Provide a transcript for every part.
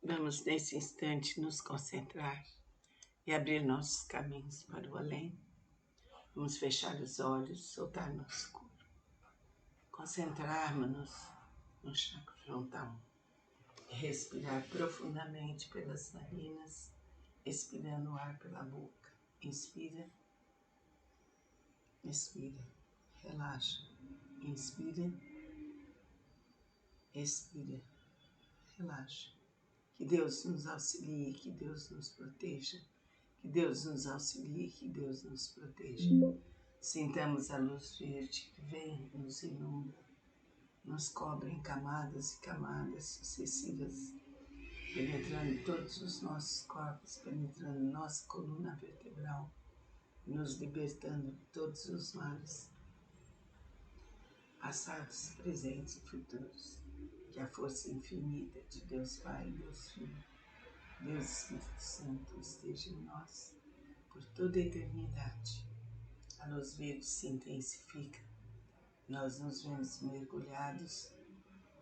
Vamos, nesse instante, nos concentrar e abrir nossos caminhos para o além. Vamos fechar os olhos, soltar nosso corpo. Concentrarmos-nos no chakra frontal. Respirar profundamente pelas narinas, expirando o ar pela boca. Inspira, expira, relaxa. Inspira, expira, relaxa. Que Deus nos auxilie, que Deus nos proteja. Que Deus nos auxilie, que Deus nos proteja. Sintamos a luz verde que vem, nos inunda, nos cobre em camadas e camadas sucessivas, penetrando todos os nossos corpos, penetrando nossa coluna vertebral, nos libertando de todos os males, passados, presentes e futuros. Que a força infinita de Deus Pai, Deus Filho, Deus Espírito Santo esteja em nós por toda a eternidade. A luz verde se intensifica. Nós nos vemos mergulhados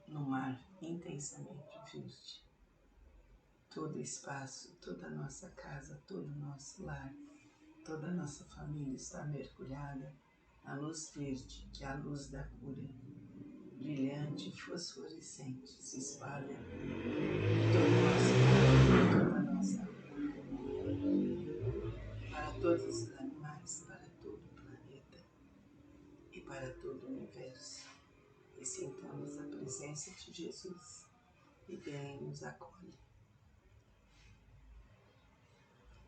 no mar intensamente verde. Todo espaço, toda a nossa casa, todo o nosso lar, toda a nossa família está mergulhada na luz verde, que é a luz da cura, brilhante e fosforescente, se espalha por todo o nosso corpo, por toda a nossa vida, para todos os animais, para todo o planeta e para todo o universo. E sintamos a presença de Jesus e vem nos acolhe.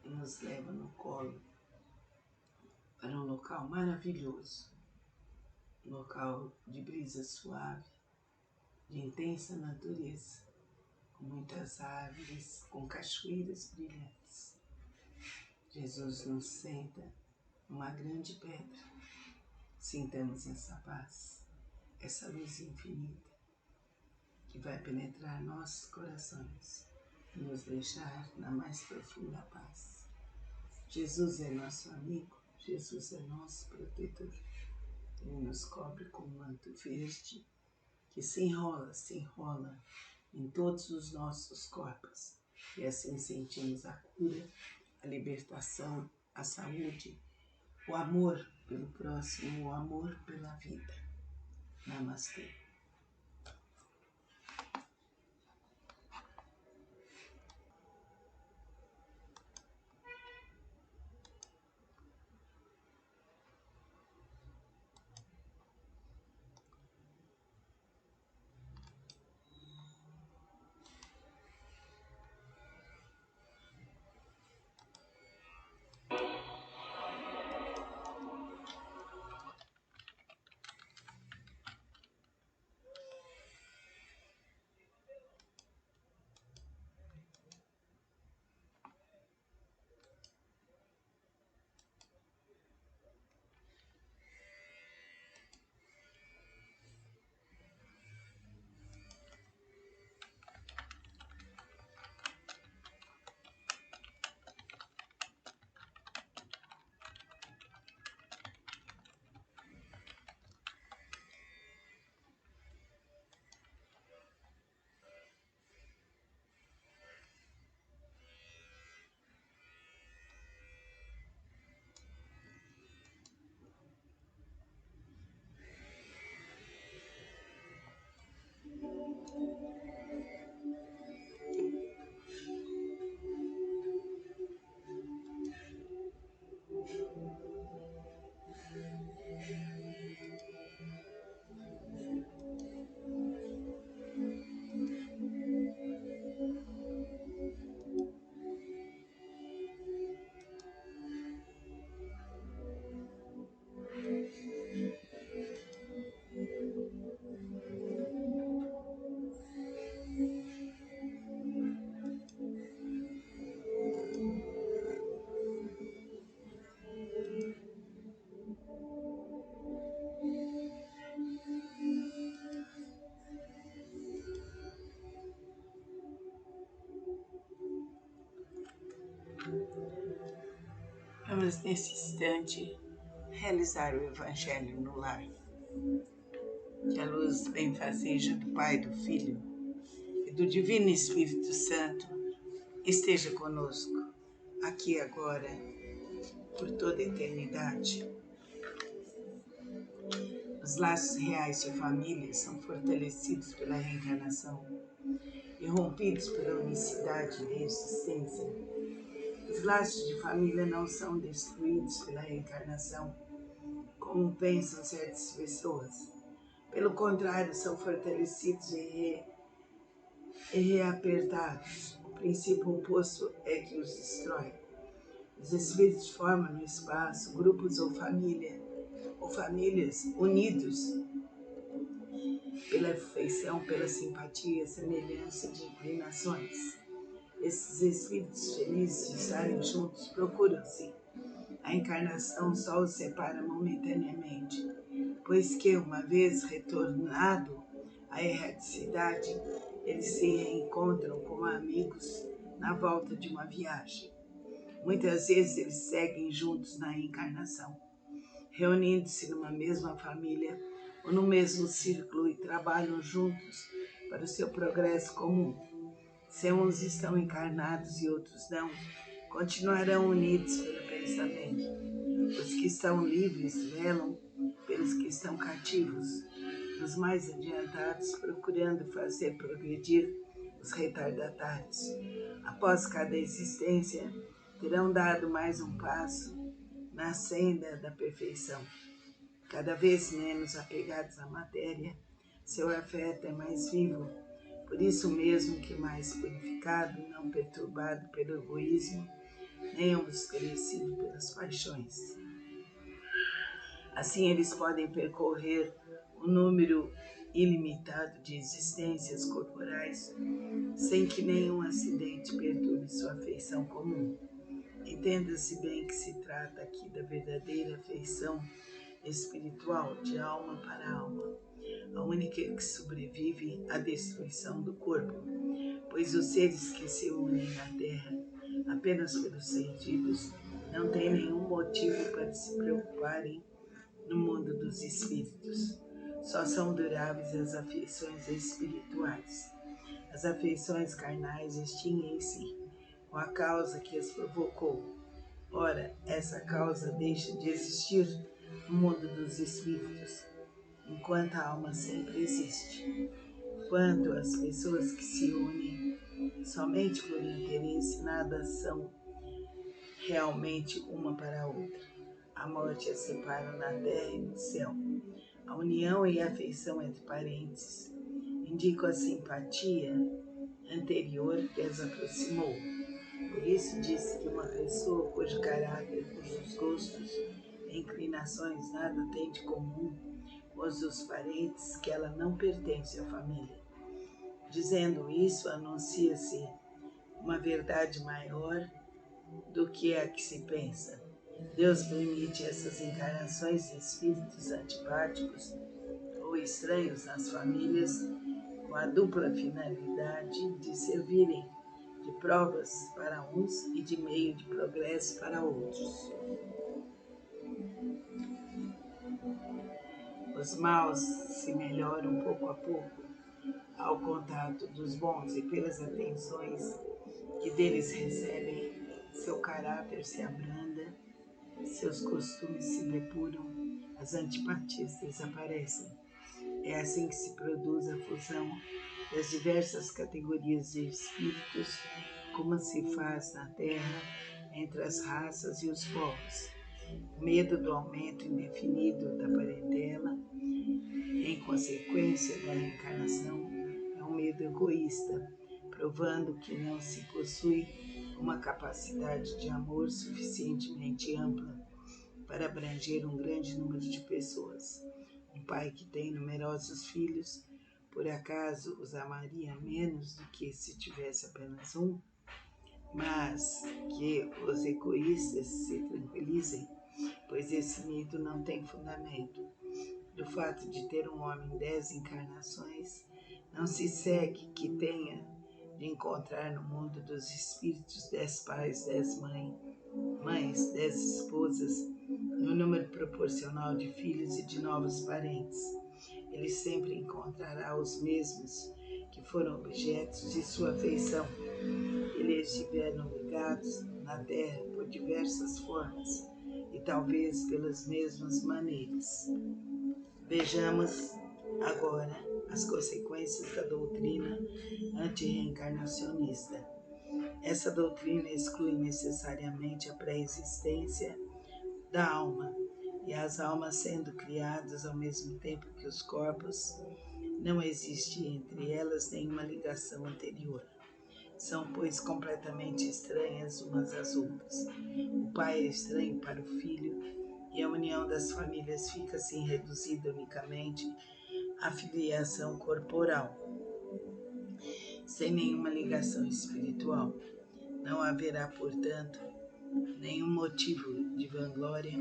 E nos leva no colo para um local maravilhoso, um local de brisa suave, de intensa natureza, com muitas árvores, com cachoeiras brilhantes. Jesus nos senta numa grande pedra. Sintamos essa paz, essa luz infinita que vai penetrar nossos corações e nos deixar na mais profunda paz. Jesus é nosso amigo, Jesus é nosso protetor. Ele nos cobre com um manto verde que se enrola em todos os nossos corpos. E assim sentimos a cura, a libertação, a saúde, o amor pelo próximo, o amor pela vida. Namastê. Vamos, nesse instante, realizar o Evangelho no lar. Que a luz benfazeja do Pai, do Filho e do do Divino Espírito Santo esteja conosco, aqui e agora, por toda a eternidade. Os laços reais de família são fortalecidos pela reencarnação e rompidos pela unicidade da existência. Os laços de família não são destruídos pela reencarnação, como pensam certas pessoas. Pelo contrário, são fortalecidos e reapertados. O princípio oposto é que os destrói. Os espíritos formam no espaço grupos ou famílias unidos pela afeição, pela simpatia, semelhança de inclinações. Esses espíritos felizes de estarem juntos procuram-se. A encarnação só os separa momentaneamente, pois que, uma vez retornado à erraticidade, eles se reencontram como amigos na volta de uma viagem. Muitas vezes eles seguem juntos na reencarnação, reunindo-se numa mesma família ou no mesmo círculo e trabalham juntos para o seu progresso comum. Se uns estão encarnados e outros não, continuarão unidos pelo pensamento. Os que estão livres velam pelos que estão cativos, os mais adiantados procurando fazer progredir os retardatários. Após cada existência, terão dado mais um passo na senda da perfeição. Cada vez menos apegados à matéria, seu afeto é mais vivo, por isso mesmo que mais purificado, não perturbado pelo egoísmo, nem obscurecido pelas paixões. Assim eles podem percorrer um número ilimitado de existências corporais sem que nenhum acidente perturbe sua afeição comum. Entenda-se bem que se trata aqui da verdadeira afeição espiritual, de alma para alma, a única que sobrevive à destruição do corpo, pois os seres que se unem na Terra apenas pelos sentidos não têm nenhum motivo para se preocuparem no mundo dos espíritos. Só são duráveis as afeições espirituais. As afeições carnais extinguem-se com a causa que as provocou. Ora, essa causa deixa de existir no mundo dos espíritos, enquanto a alma sempre existe. Quando as pessoas que se unem somente por interesse, nada são realmente uma para a outra. A morte as separa na terra e no céu. A união e a afeição entre parentes indicam a simpatia anterior que as aproximou. Por isso disse que uma pessoa cujo caráter, cujos gostos e inclinações nada tem de comum com os dos parentes, que ela não pertence à família. Dizendo isso, anuncia-se uma verdade maior do que a que se pensa. Deus permite essas encarnações de espíritos antipáticos ou estranhos nas famílias com a dupla finalidade de servirem de provas para uns e de meio de progresso para outros. Os maus se melhoram pouco a pouco ao contato dos bons e pelas atenções que deles recebem, seu caráter se abranda, seus costumes se depuram, as antipatias desaparecem. É assim que se produz a fusão das diversas categorias de espíritos, como se faz na Terra entre as raças e os povos. O medo do aumento indefinido da parentela, em consequência da reencarnação, é um medo egoísta, provando que não se possui uma capacidade de amor suficientemente ampla para abranger um grande número de pessoas. Um pai que tem numerosos filhos, por acaso os amaria menos do que se tivesse apenas um? Mas que os egoístas se tranquilizem, pois esse mito não tem fundamento. Do fato de ter um homem 10 encarnações, não se segue que tenha de encontrar no mundo dos espíritos 10 pais, 10 mães, 10 esposas, no número proporcional de filhos e de novos parentes. Ele sempre encontrará os mesmos que foram objetos de sua afeição. Eles estiveram ligados na terra por diversas formas e talvez pelas mesmas maneiras. Vejamos agora as consequências da doutrina antirreencarnacionista. Essa doutrina exclui necessariamente a pré-existência da alma, e as almas sendo criadas ao mesmo tempo que os corpos, não existe entre elas nenhuma ligação anterior. São, pois, completamente estranhas umas às outras. O pai é estranho para o filho, e a união das famílias fica assim reduzida unicamente à filiação corporal, sem nenhuma ligação espiritual. Não haverá, portanto, nenhum motivo de vanglória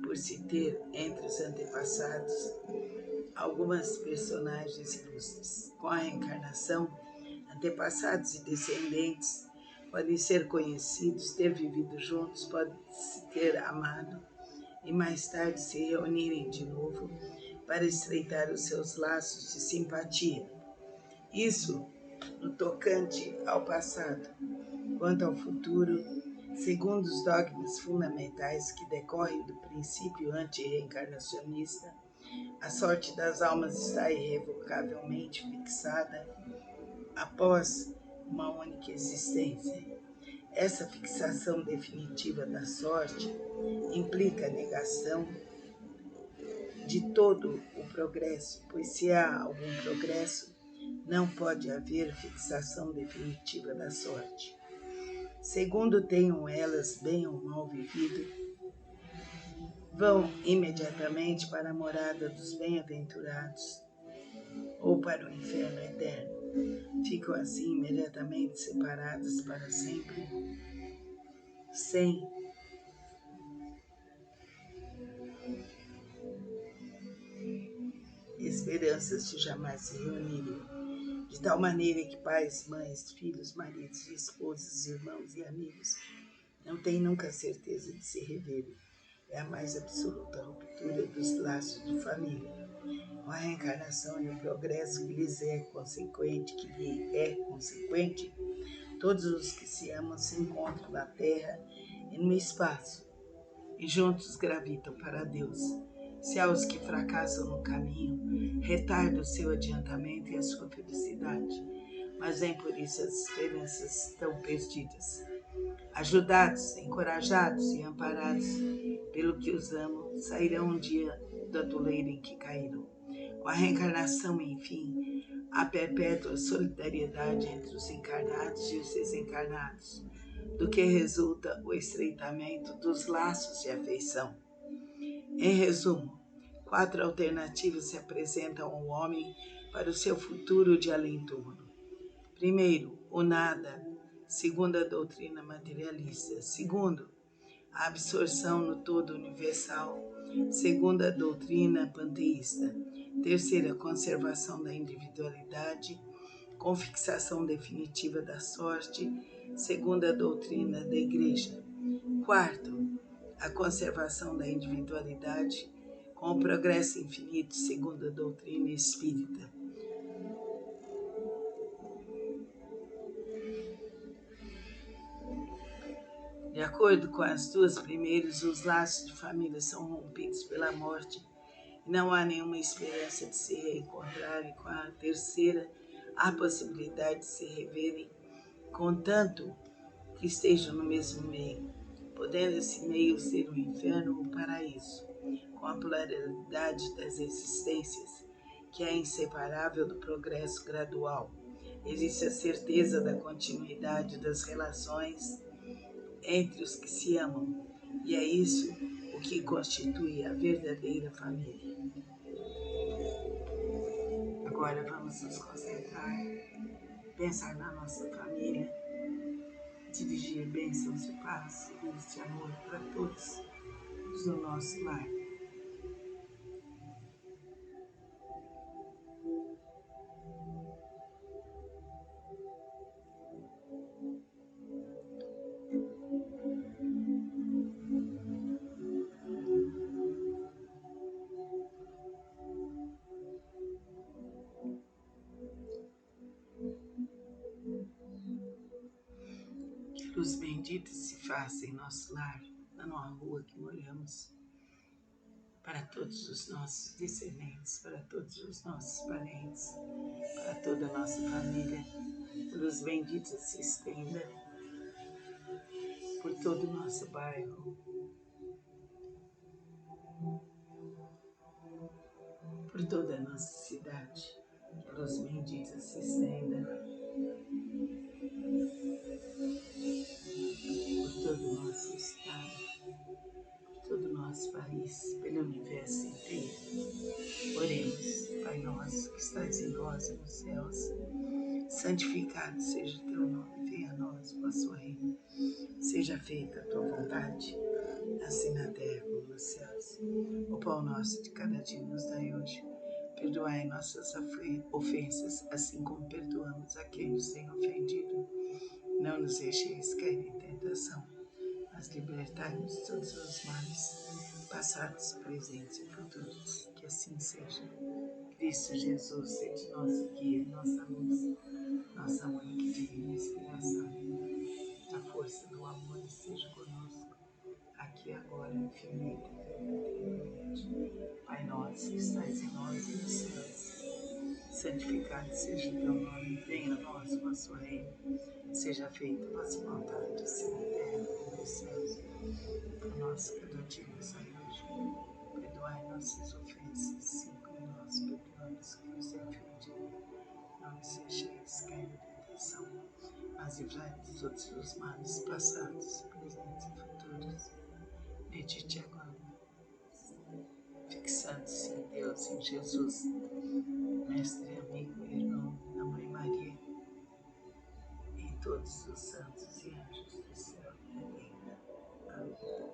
por se ter entre os antepassados algumas personagens ilustres. Com a reencarnação, antepassados e descendentes podem ser conhecidos, ter vivido juntos, podem se ter amado e mais tarde se reunirem de novo para estreitar os seus laços de simpatia. Isso no tocante ao passado. Quanto ao futuro, segundo os dogmas fundamentais que decorrem do princípio antirreencarnacionista, a sorte das almas está irrevocavelmente fixada após uma única existência. Essa fixação definitiva da sorte implica a negação de todo o progresso, pois se há algum progresso, não pode haver fixação definitiva da sorte. Segundo tenham elas bem ou mal vivido, vão imediatamente para a morada dos bem-aventurados ou para o inferno eterno. Ficam assim imediatamente separadas para sempre, sem esperanças de jamais se reunirem, de tal maneira que pais, mães, filhos, maridos, esposas, irmãos e amigos não têm nunca a certeza de se reverem. É a mais absoluta ruptura dos laços de família. Com a reencarnação e o progresso que lhe é consequente, todos os que se amam se encontram na terra e no espaço, e juntos gravitam para Deus. Se há os que fracassam no caminho, retarda o seu adiantamento e a sua felicidade, mas nem por isso as esperanças estão perdidas. Ajudados, encorajados e amparados pelo que os amam, sairão um dia do atoleiro em que caíram. Com a reencarnação, enfim, há perpétua solidariedade entre os encarnados e os desencarnados, do que resulta o estreitamento dos laços de afeição. Em resumo, 4 alternativas se apresentam ao homem para o seu futuro de além-túmulo. Primeiro, o nada, segundo a doutrina materialista. Segundo, a absorção no todo universal, segundo a doutrina panteísta. Terceiro, a conservação da individualidade, com fixação definitiva da sorte, segundo a doutrina da Igreja. Quarto, a conservação da individualidade, com o progresso infinito, segundo a doutrina espírita. De acordo com as duas primeiras, os laços de família são rompidos pela morte e não há nenhuma esperança de se reencontrarem. Com a terceira, há possibilidade de se reverem, contanto que estejam no mesmo meio, podendo esse meio ser o inferno ou o paraíso, com a pluralidade das existências, que é inseparável do progresso gradual. Existe a certeza da continuidade das relações entre os que se amam, e é isso o que constitui a verdadeira família. Agora vamos nos concentrar, pensar na nossa família, dirigir bênçãos de paz e luz de amor para todos no nosso lar. Luz bendita se faça em nosso lar, na nossa rua que moramos, para todos os nossos descendentes, para todos os nossos parentes, para toda a nossa família. Luz bendita se estenda por todo o nosso bairro, por toda a nossa cidade. Que a luz bendita se estenda por todo o nosso estado, por todo o nosso país, pelo universo inteiro. Oremos. Pai nosso que estás em nós e nos céus, santificado seja o teu nome, venha a nós o vosso reino. Seja feita a tua vontade, assim na terra como nos céus. O pão nosso de cada dia nos dai hoje. Perdoai nossas ofensas, assim como perdoamos a quem nos tem ofendido. Não nos deixeis cair em tentação, mas libertai-nos de todos os males, passados, presentes e futuros. Que assim seja. Cristo Jesus, sede nosso guia, nossa luz, nossa mãe que divina inspiração. A força do amor esteja conosco, aqui agora, infinito e verdadeiramente. Pai nosso que estais em nós e nos céus, santificado seja o teu nome, venha a nós o vosso reino, seja feita a vossa vontade, assim na terra como nos céus. O nosso cada dia nos dai hoje, perdoai nossas ofensas, assim como nós perdoamos quem nos tem ofendido. Não nos deixeis cair em tentação, mas livrai-nos de todos os males passados, presentes e futuros. Medite agora, fixando-se em Deus, em Jesus, Mestre, amigo, irmão, na Mãe Maria, em todos os santos e anjos do céu e da terra. Amém.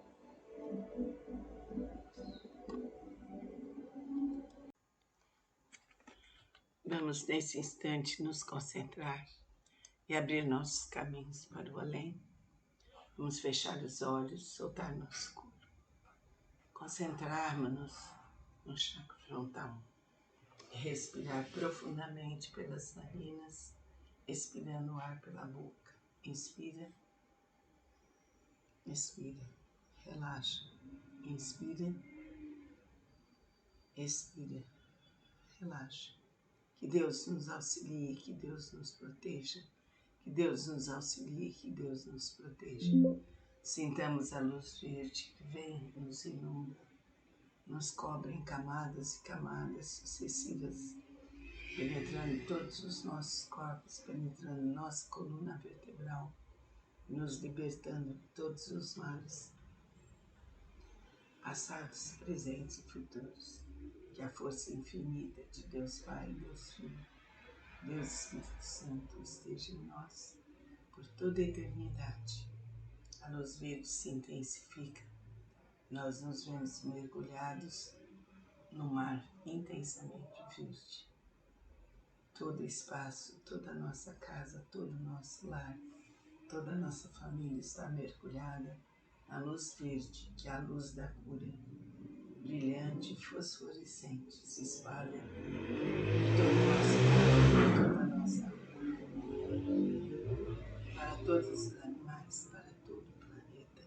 Vamos nesse instante nos concentrar e abrir nossos caminhos para o além. Vamos fechar os olhos, soltar nosso corpo, concentrarmos-nos no chakra frontal, respirar profundamente pelas narinas, expirando o ar pela boca. Inspira, expira, relaxa, inspira, expira, relaxa. Que Deus nos auxilie, que Deus nos proteja, que Deus nos auxilie, que Deus nos proteja. Sintamos a luz verde que vem, nos inunda, nos cobre em camadas e camadas sucessivas, penetrando todos os nossos corpos, penetrando nossa coluna vertebral, nos libertando de todos os males, passados, presentes e futuros. Que a força infinita de Deus Pai, Deus Filho, Deus Espírito Santo esteja em nós por toda a eternidade. A luz verde se intensifica. Nós nos vemos mergulhados no mar intensamente verde. Todo espaço, toda a nossa casa, todo o nosso lar, toda a nossa família está mergulhada na luz verde, que é a luz da cura, brilhante e fosforescente, se espalha por todo o nosso lar, por toda a nossa rua, para todos os animais, para todo o planeta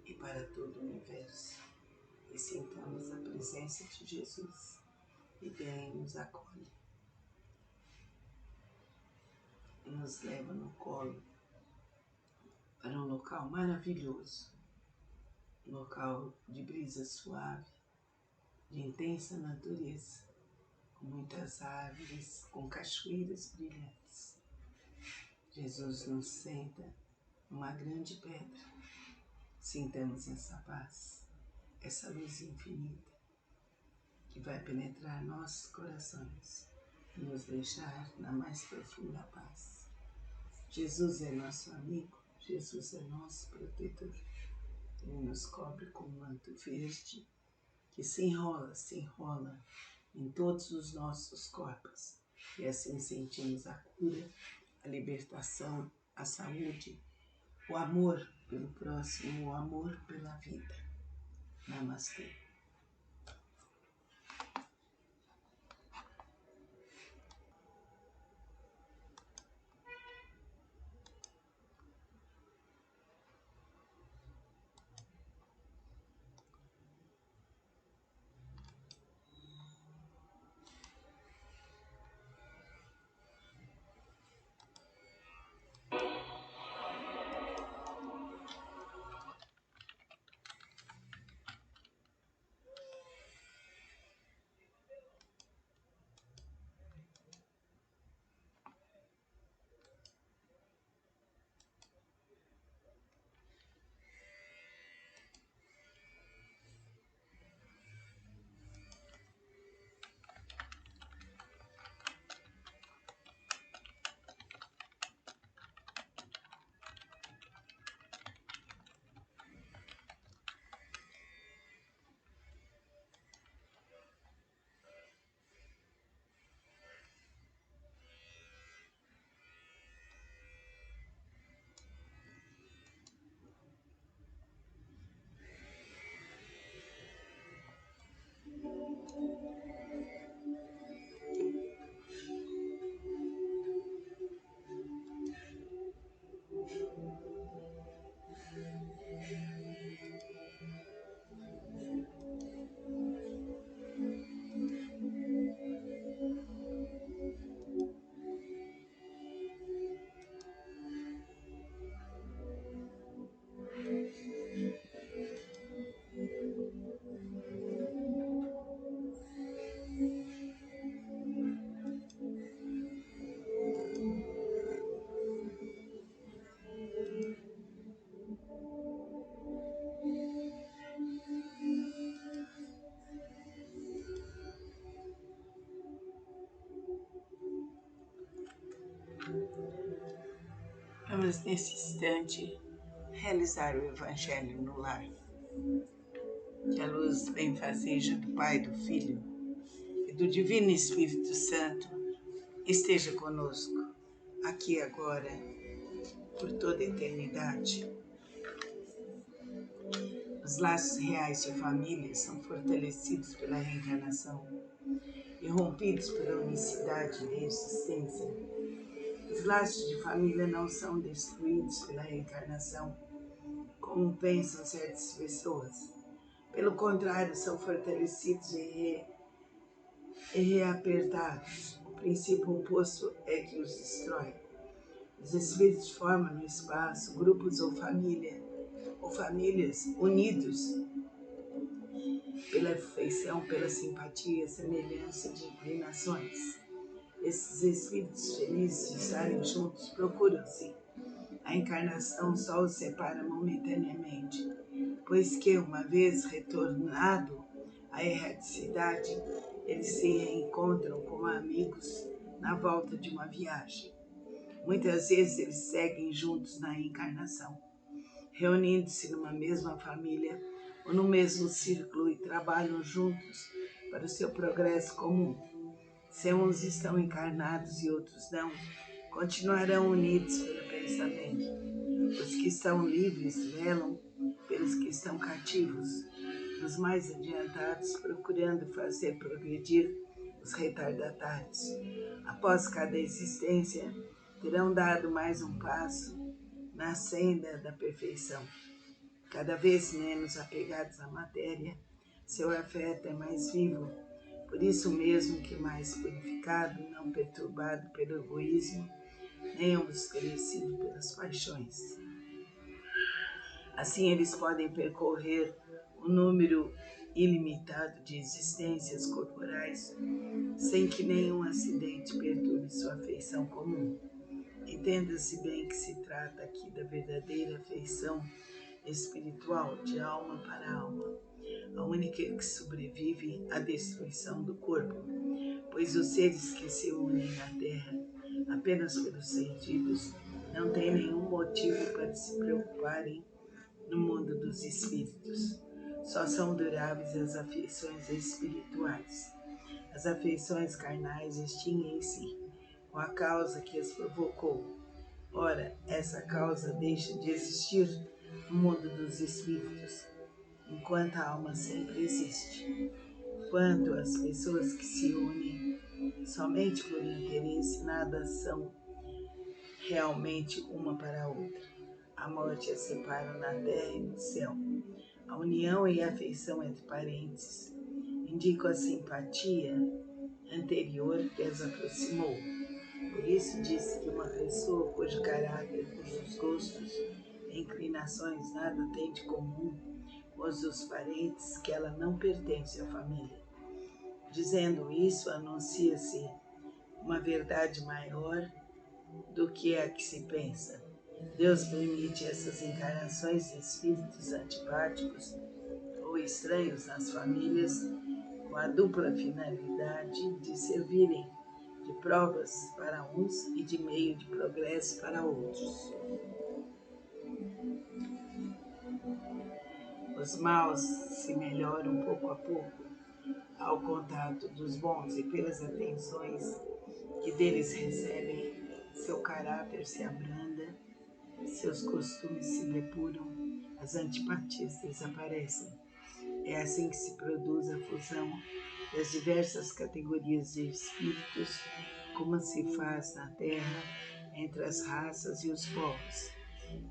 e para todo o universo. E sintamos a presença de Jesus e vem nos acolhe, nos leva no colo para um local maravilhoso, um local de brisa suave, de intensa natureza, com muitas árvores, com cachoeiras brilhantes. Jesus nos senta numa grande pedra. Sintamos essa paz, essa luz infinita que vai penetrar nossos corações e nos deixar na mais profunda paz. Jesus é nosso amigo, Jesus é nosso protetor. Ele nos cobre com um manto verde que se enrola em todos os nossos corpos. E assim sentimos a cura, a libertação, a saúde, o amor pelo próximo, o amor pela vida. Namastê. Vamos, nesse instante, realizar o Evangelho no lar. Que a luz benfazeja do Pai, do Filho e do Divino Espírito Santo esteja conosco, aqui e agora, por toda a eternidade. Os laços reais de família são fortalecidos pela reencarnação e rompidos pela unicidade da existência. Os laços de família não são destruídos pela reencarnação, como pensam certas pessoas. Pelo contrário, são fortalecidos e reapertados. O princípio oposto é que os destrói. Os espíritos formam no espaço grupos ou famílias unidos pela afeição, pela simpatia, semelhança de inclinações. Esses espíritos felizes de estarem juntos procuram-se. A encarnação só os separa momentaneamente, pois que, uma vez retornado à erraticidade, eles se reencontram como amigos na volta de uma viagem. Muitas vezes eles seguem juntos na reencarnação, reunindo-se numa mesma família ou no mesmo círculo e trabalham juntos para o seu progresso comum. Se uns estão encarnados e outros não, continuarão unidos pelo pensamento. Os que estão livres velam pelos que estão cativos, os mais adiantados procurando fazer progredir os retardatários. Após cada existência, terão dado mais um passo na senda da perfeição. Cada vez menos apegados à matéria, seu afeto é mais vivo, por isso mesmo que mais purificado, não perturbado pelo egoísmo, nem obscurecido pelas paixões. Assim eles podem percorrer um número ilimitado de existências corporais sem que nenhum acidente perturbe sua afeição comum. Entenda-se bem que se trata aqui da verdadeira afeição espiritual de alma para alma, a única que sobrevive à destruição do corpo, pois os seres que se unem na Terra apenas pelos sentidos não têm nenhum motivo para se preocuparem no mundo dos espíritos. Só são duráveis as afeições espirituais. As afeições carnais extinguem-se com a causa que as provocou. Ora, essa causa deixa de existir no mundo dos espíritos, enquanto a alma sempre existe. Quanto às pessoas que se unem somente por interesse, nada são realmente uma para a outra. A morte as separa na terra e no céu. A união e a afeição entre parentes indicam a simpatia anterior que as aproximou. Por isso disse que uma pessoa cujo caráter, cujos gostos e inclinações nada tem de comum com os dos parentes, que ela não pertence à família. Dizendo isso, anuncia-se uma verdade maior do que a que se pensa. Deus permite essas encarnações de espíritos antipáticos ou estranhos nas famílias com a dupla finalidade de servirem de provas para uns e de meio de progresso para outros. Os maus se melhoram pouco a pouco ao contato dos bons e pelas atenções que deles recebem, seu caráter se abranda, seus costumes se depuram, as antipatias desaparecem. É assim que se produz a fusão das diversas categorias de espíritos, como se faz na Terra entre as raças e os povos.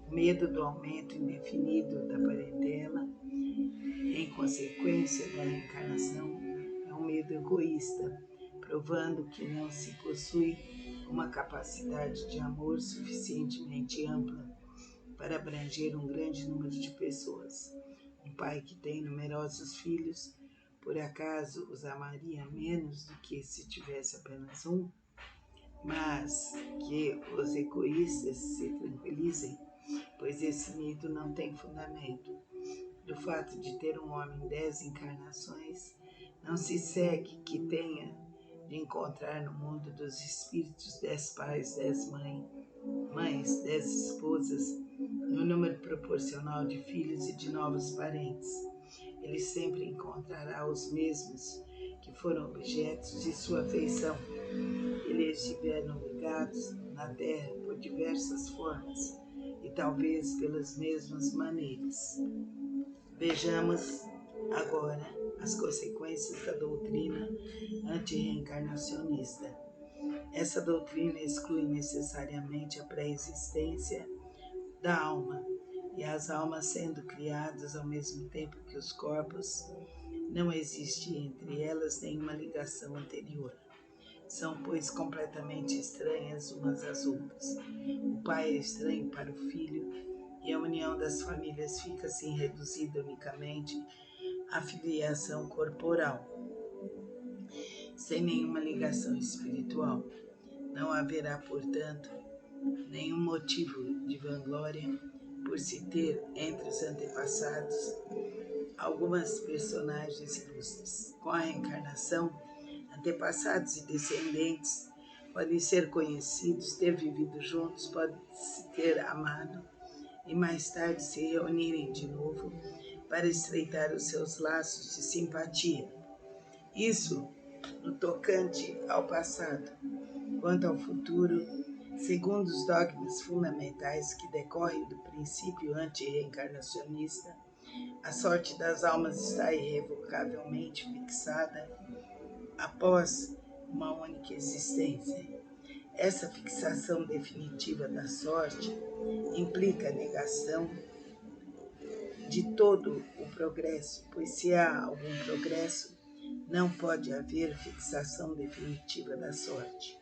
O medo do aumento indefinido da parentela, em consequência da reencarnação, é um medo egoísta, provando que não se possui uma capacidade de amor suficientemente ampla para abranger um grande número de pessoas. Um pai que tem numerosos filhos, por acaso os amaria menos do que se tivesse apenas um? Mas que os egoístas se tranquilizem, pois esse mito não tem fundamento. Do fato de ter um homem 10 encarnações, não se segue que tenha de encontrar no mundo dos espíritos 10 pais, 10 mães mães, 10 esposas, no número proporcional de filhos e de novos parentes. Ele sempre encontrará os mesmos que foram objetos de sua afeição. Eles estiveram ligados na terra por diversas formas e talvez pelas mesmas maneiras. Vejamos agora as consequências da doutrina antirreencarnacionista. Essa doutrina exclui necessariamente a pré-existência da alma, e as almas sendo criadas ao mesmo tempo que os corpos, não existe entre elas nenhuma ligação anterior. São, pois, completamente estranhas umas às outras. O pai é estranho para o filho, e a união das famílias fica assim reduzida unicamente à filiação corporal, sem nenhuma ligação espiritual. Não haverá, portanto, nenhum motivo de vanglória por se ter entre os antepassados algumas personagens ilustres. Com a reencarnação, antepassados e descendentes podem ser conhecidos, ter vivido juntos, podem se ter amado e mais tarde se reunirem de novo para estreitar os seus laços de simpatia. Isso no tocante ao passado. Quanto ao futuro, segundo os dogmas fundamentais que decorrem do princípio antirreencarnacionista, a sorte das almas está irrevocavelmente fixada após uma única existência. Essa fixação definitiva da sorte implica a negação de todo o progresso, pois se há algum progresso, não pode haver fixação definitiva da sorte.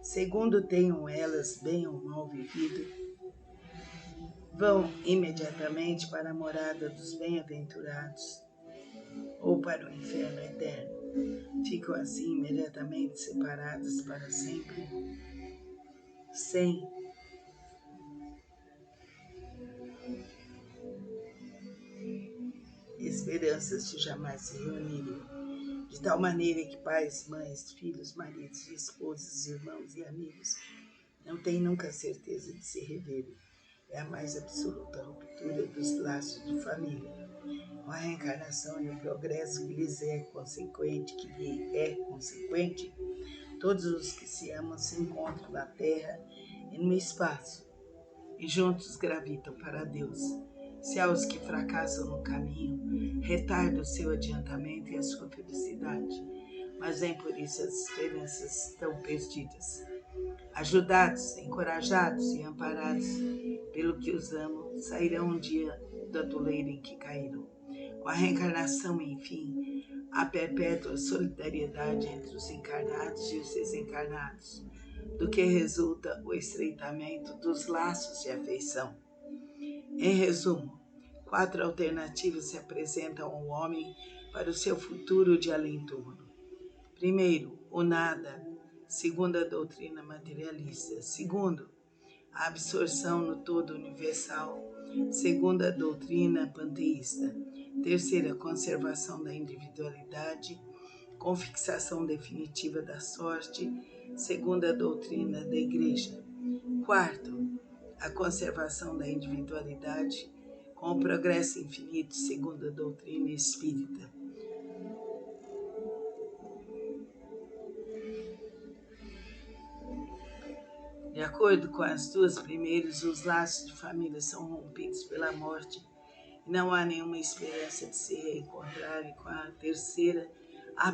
Segundo tenham elas bem ou mal vivido, vão imediatamente para a morada dos bem-aventurados ou para o inferno eterno. Ficam assim imediatamente separadas para sempre, sem esperanças de jamais se reunirem, de tal maneira que pais, mães, filhos, maridos, esposas, irmãos e amigos não têm nunca certeza de se reverem. É a mais absoluta ruptura dos laços de família. Com a reencarnação e o progresso que lhe é consequente, todos os que se amam se encontram na terra e no espaço, e juntos gravitam para Deus. Se há os que fracassam no caminho, retarda o seu adiantamento e a sua felicidade, mas nem por isso as esperanças estão perdidas. Ajudados, encorajados e amparados pelo que os amam, sairão um dia do atoleiro em que caíram. Com a reencarnação, enfim, há perpétua solidariedade entre os encarnados e os desencarnados, do que resulta o estreitamento dos laços de afeição. Em resumo, 4 alternativas se apresentam ao homem para o seu futuro de além-túmulo. Primeiro, o nada, segundo a doutrina materialista. Segundo, a absorção no todo universal, segundo a doutrina panteísta. Terceiro, a conservação da individualidade, com fixação definitiva da sorte, segundo a doutrina da Igreja. Quarto, a conservação da individualidade, com o progresso infinito, segundo a doutrina espírita. De acordo com as duas primeiras, os laços de família são rompidos pela morte e não há nenhuma esperança de se reencontrarem. Com a terceira, há